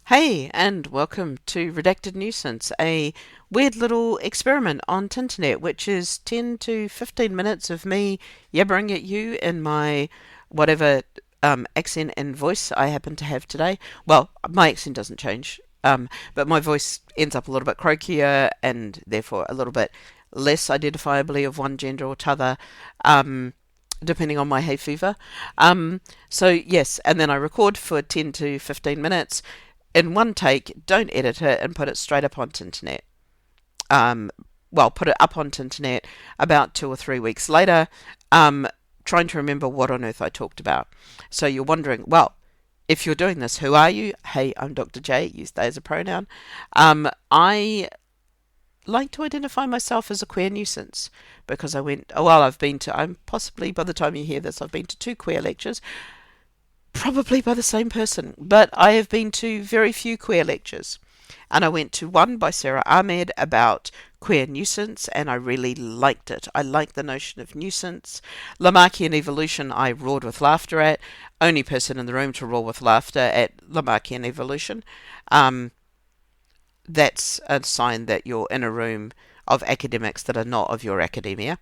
Hey, and welcome to Redacted Nuisance, a weird little experiment on Tinternet, which is 10 to 15 minutes of me yabbering at you in my whatever accent and voice I happen to have today. Well, my accent doesn't change, but my voice ends up a little bit croakier and therefore a little bit less identifiably of one gender or t'other. Depending on my hay fever. So, yes, and then I record for 10 to 15 minutes in one take, don't edit it, and put it straight up onto internet. Um, put it up onto internet about 2 or 3 weeks later, trying to remember what on earth I talked about. So you're wondering, well, if you're doing this, who are you? Hey, I'm Dr. J, use they as a pronoun. I like to identify myself as a queer nuisance because I'm possibly, by the time you hear this, I've been to 2 queer lectures, probably by the same person, but I have been to very few queer lectures. And I went to one by Sarah Ahmed about queer nuisance, and I really liked it. I liked the notion of nuisance. Lamarckian evolution, I roared with laughter at. Only person in the room to roar with laughter at Lamarckian evolution. That's a sign that you're in a room of academics that are not of your academia.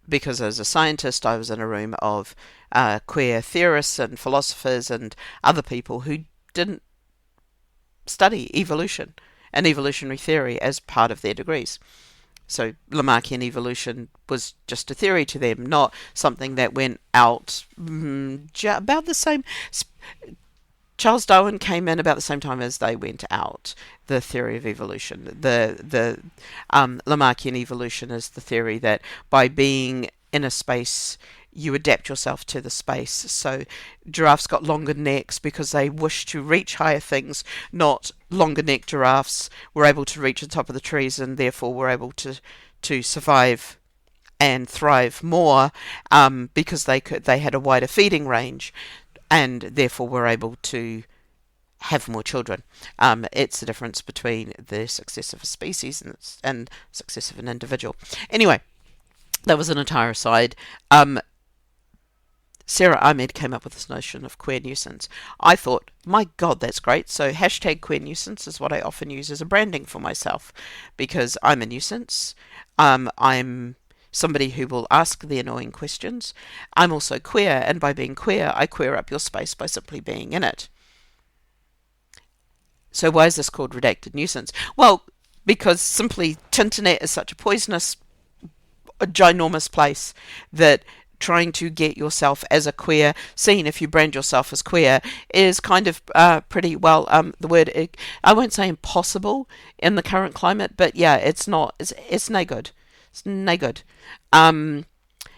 Because as a scientist, I was in a room of queer theorists and philosophers and other people who didn't study evolution and evolutionary theory as part of their degrees. So Lamarckian evolution was just a theory to them, not something that went out about the same. Charles Darwin came in about the same time as they went out. The theory of evolution, the Lamarckian evolution is the theory that by being in a space, you adapt yourself to the space. So giraffes got longer necks because they wished to reach higher things. Not longer neck giraffes were able to reach the top of the trees and therefore were able to survive and thrive more because they had a wider feeding range and therefore were able to have more children. It's the difference between the success of a species and success of an individual. Anyway, that was an entire aside. Sarah Ahmed came up with this notion of queer nuisance. I thought, my God, that's great. So hashtag queer nuisance is what I often use as a branding for myself because I'm a nuisance. I'm somebody who will ask the annoying questions. I'm also queer, and by being queer, I queer up your space by simply being in it. So why is this called redacted nuisance? Well, because simply Tinternet is such a poisonous, a ginormous place that trying to get yourself as a queer seen, if you brand yourself as queer, is kind of pretty well. The word I won't say impossible in the current climate, but yeah, it's not. It's no good. It's no good.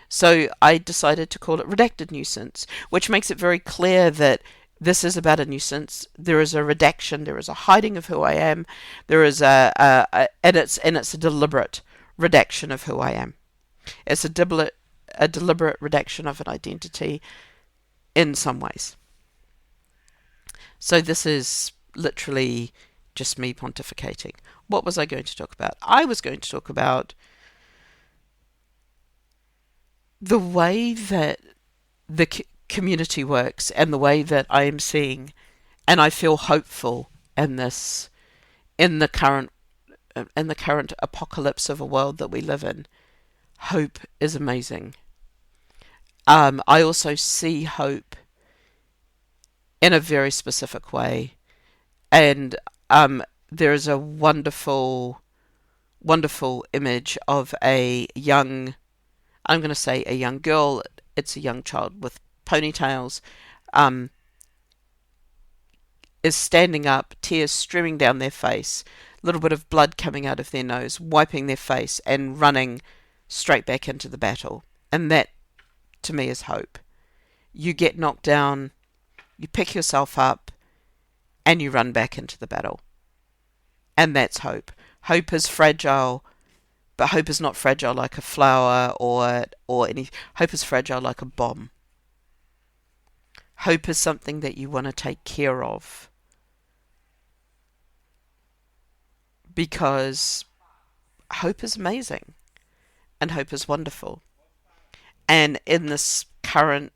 So I decided to call it redacted nuisance, which makes it very clear that this is about a nuisance. There is a redaction. There is a hiding of who I am. There is and it's a deliberate redaction of who I am. It's a deliberate redaction of an identity in some ways. So this is literally just me pontificating. What was I going to talk about? I was going to talk about the way that the community works and the way that I am seeing, and I feel hopeful in this, in the current apocalypse of a world that we live in. Hope is amazing. I also see hope in a very specific way, and there is a wonderful, wonderful image of a young, I'm going to say a young girl. It's a young child with ponytails, is standing up, tears streaming down their face, a little bit of blood coming out of their nose, wiping their face and running straight back into the battle. And that, to me, is hope. You get knocked down, you pick yourself up, and you run back into the battle. And that's hope. Hope is fragile, but hope is not fragile like a flower or any. Hope is fragile like a bomb. Hope is something that you want to take care of because hope is amazing and hope is wonderful. And in this current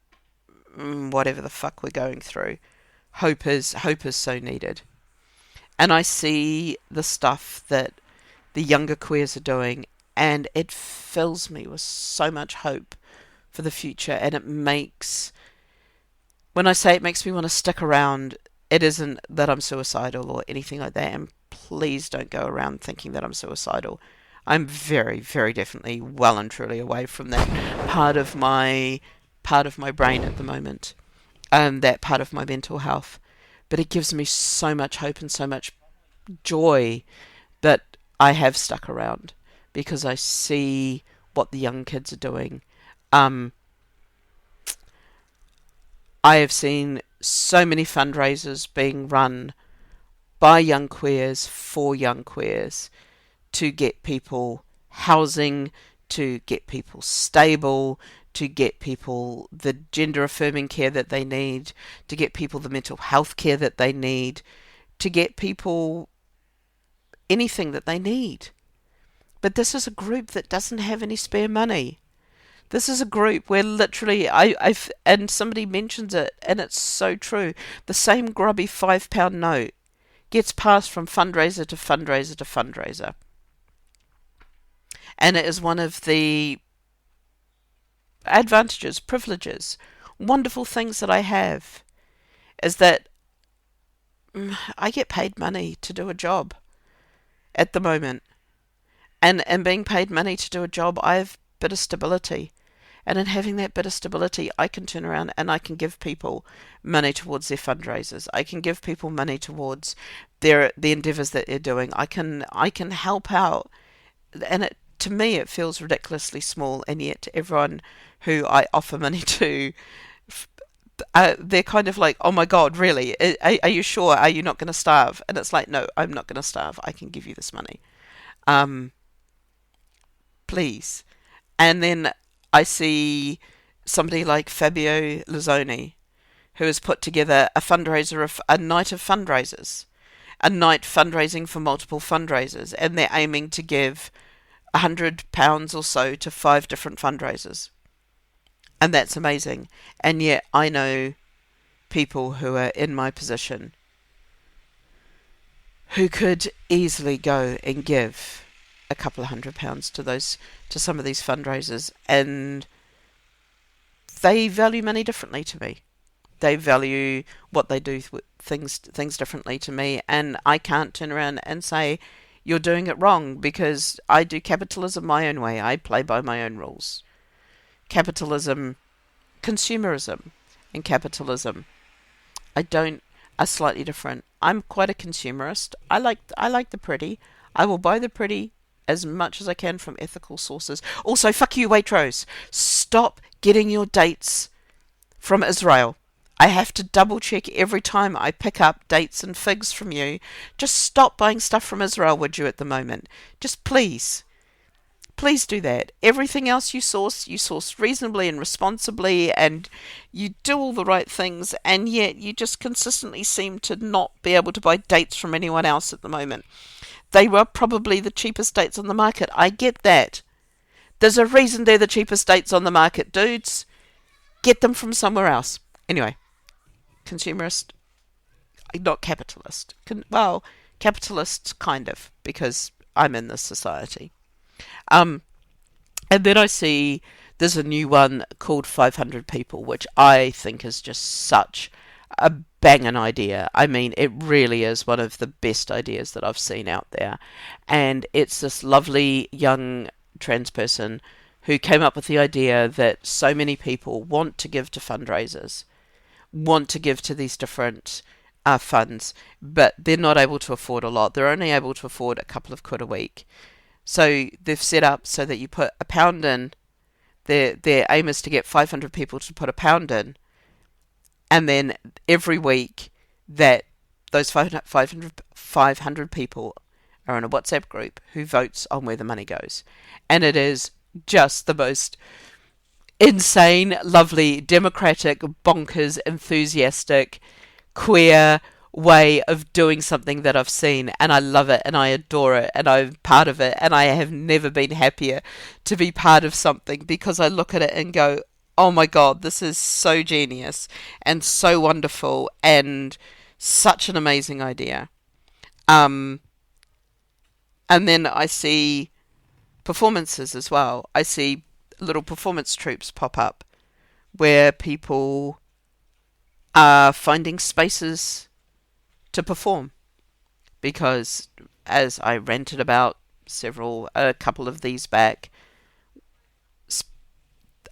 whatever the fuck we're going through, hope is so needed. And I see the stuff that the younger queers are doing, and it fills me with so much hope for the future. And when I say it makes me want to stick around, it isn't that I'm suicidal or anything like that. And please don't go around thinking that I'm suicidal. I'm very, very definitely well and truly away from that part of my brain at the moment, that part of my mental health. But it gives me so much hope and so much joy that I have stuck around because I see what the young kids are doing. Um, I have seen so many fundraisers being run by young queers for young queers to get people housing, to get people stable, to get people the gender affirming care that they need, to get people the mental health care that they need, to get people anything that they need. But this is a group that doesn't have any spare money. This is a group where literally and somebody mentions it, and it's so true. The same grubby £5 note gets passed from fundraiser to fundraiser to fundraiser. And it is one of the advantages, privileges, wonderful things that I have, is that I get paid money to do a job at the moment. And being paid money to do a job, I have a bit of stability. And in having that bit of stability, I can turn around and I can give people money towards their fundraisers. I can give people money towards the endeavours that they're doing. I can help out. And to me, it feels ridiculously small. And yet to everyone who I offer money to, they're kind of like, oh my God, really? Are you sure? Are you not going to starve? And it's like, no, I'm not going to starve. I can give you this money. Please. And then I see somebody like Fabio Lizzoni, who has put together a night of fundraisers, a night fundraising for multiple fundraisers, and they're aiming to give £100 or so to 5 different fundraisers. And that's amazing. And yet I know people who are in my position who could easily go and give a couple of £100 to some of these fundraisers, and they value money differently to me. They value what they do with things differently to me, and I can't turn around and say you're doing it wrong, because I do capitalism my own way. I play by my own rules. Capitalism, consumerism, and capitalism are slightly different. I'm quite a consumerist. I like the pretty. I will buy the pretty as much as I can from ethical sources. Also, fuck you, Waitrose. Stop getting your dates from Israel. I have to double check every time I pick up dates and figs from you. Just stop buying stuff from Israel, would you, at the moment? Just please. Please do that. Everything else you source reasonably and responsibly, and you do all the right things, and yet you just consistently seem to not be able to buy dates from anyone else at the moment. They were probably the cheapest dates on the market. I get that. There's a reason they're the cheapest dates on the market, dudes. Get them from somewhere else. Anyway, consumerist, not capitalist. Capitalist, kind of, because I'm in this society. And then I see there's a new one called 500 People, which I think is just such a banging idea. I mean, it really is one of the best ideas that I've seen out there. And it's this lovely young trans person who came up with the idea that so many people want to give to fundraisers, want to give to these different funds, but they're not able to afford a lot. They're only able to afford a couple of quid a week. So they've set up so that you put £1 in. Their aim is to get 500 people to put £1 in. And then every week that those 500 people are in a WhatsApp group who votes on where the money goes. And it is just the most insane, lovely, democratic, bonkers, enthusiastic, queer way of doing something that I've seen, and I love it and I adore it and I'm part of it, and I have never been happier to be part of something, because I look at it and go, oh my God, this is so genius and so wonderful and such an amazing idea. Um, and then I see performances as well. I see little performance troupes pop up where people are finding spaces to perform because, as I ranted about a couple of these back,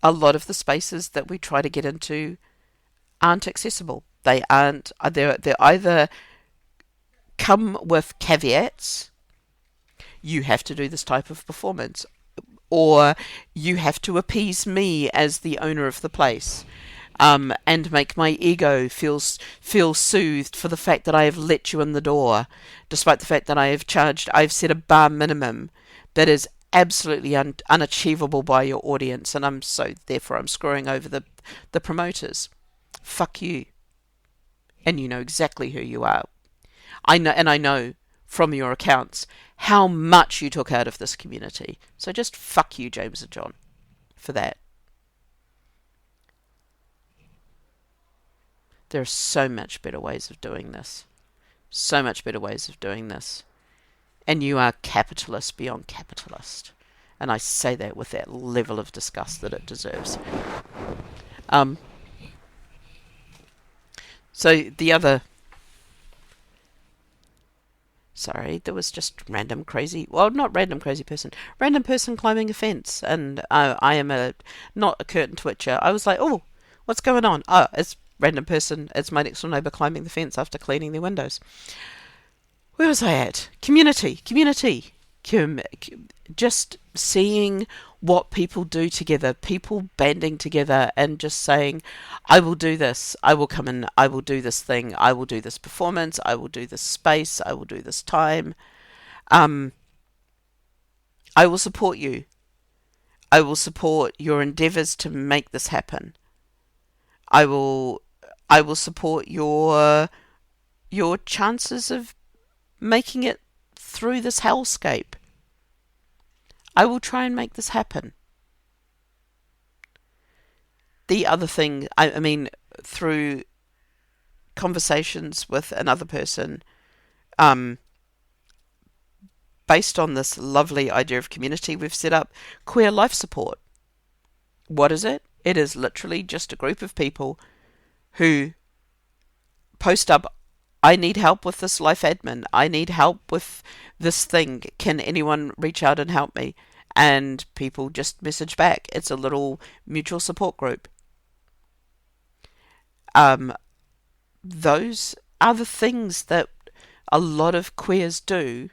a lot of the spaces that we try to get into aren't accessible. They aren't. They're either come with caveats. You have to do this type of performance, or you have to appease me as the owner of the place, and make my ego feel soothed for the fact that I have let you in the door, despite the fact that I've set a bar minimum that is absolutely unachievable by your audience, and therefore I'm screwing over the promoters. Fuck you, and you know exactly who you are. I know from your accounts how much you took out of this community. So just fuck you, James and John, for that. There are so much better ways of doing this. So much better ways of doing this. And you are capitalist beyond capitalist. And I say that with that level of disgust that it deserves. Um, so the other... Sorry, there was just random crazy... Well, not random crazy person. Random person climbing a fence. And I am not a curtain twitcher. I was like, oh, what's going on? Oh, it's random person. It's my next door neighbour climbing the fence after cleaning their windows. Where was I at? Community. Just seeing what people do together, people banding together and just saying, I will do this, I will come in, I will do this thing, I will do this performance, I will do this space, I will do this time. I will support you. I will support your endeavours to make this happen. I will support your chances of making it through this hellscape. I will try and make this happen. The other thing, I mean, through conversations with another person, based on this lovely idea of community we've set up, Queer Life Support. What is it? It is literally just a group of people who post up, I need help with this life admin. I need help with this thing. Can anyone reach out and help me? And people just message back. It's a little mutual support group. Those are the things that a lot of queers do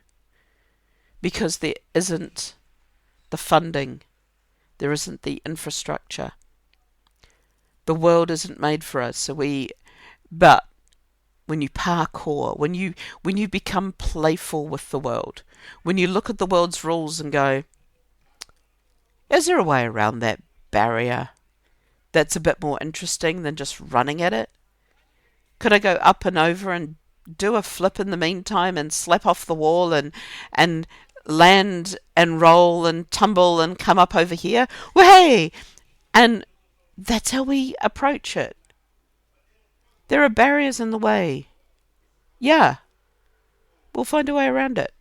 because there isn't the funding. There isn't the infrastructure. The world isn't made for us. But when you parkour, when you become playful with the world, when you look at the world's rules and go, is there a way around that barrier that's a bit more interesting than just running at it? Could I go up and over and do a flip in the meantime and slap off the wall and land and roll and tumble and come up over here? Well, hey! And that's how we approach it. There are barriers in the way. Yeah, we'll find a way around it.